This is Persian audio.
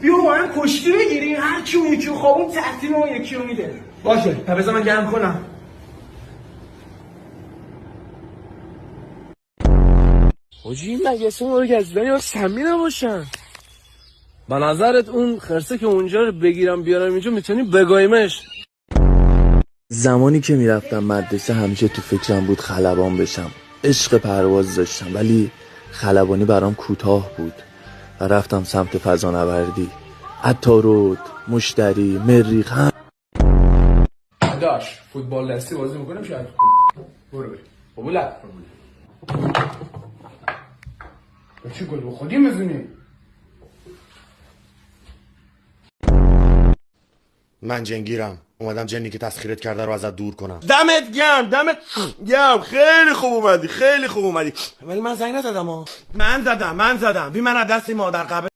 بیا با هم کشتی بگیریم، هر کی اون یکی رو خوابون ترتیب اون یکی رو میده. باشه بذار من گرم کنم. حاجی این مگه ما رو گزیدن یا سمی نباشن؟ به نظرت اون خرسه که اونجا رو بگیرم بیارم اینجا میتونی بگایمش؟ زمانی که میرفتم مدرسه همیشه تو فکرم بود خلبان بشم. عشق پرواز داشتم ولی خلبانی برام کوتاه بود و رفتم سمت فضانوردی. عطارد، مشتری، مریخ هم داش فوتبال دستی بازی میکنم شاید برو بریم قبولت چی گل به خودی میزونی؟ من جنگیرم اومدم جنی که تسخیرت کرده رو ازت دور کنم. دمت گرم خیلی خوب اومدی ولی من زنگ نزدم ها. من زدم بی من از دست مادر قبل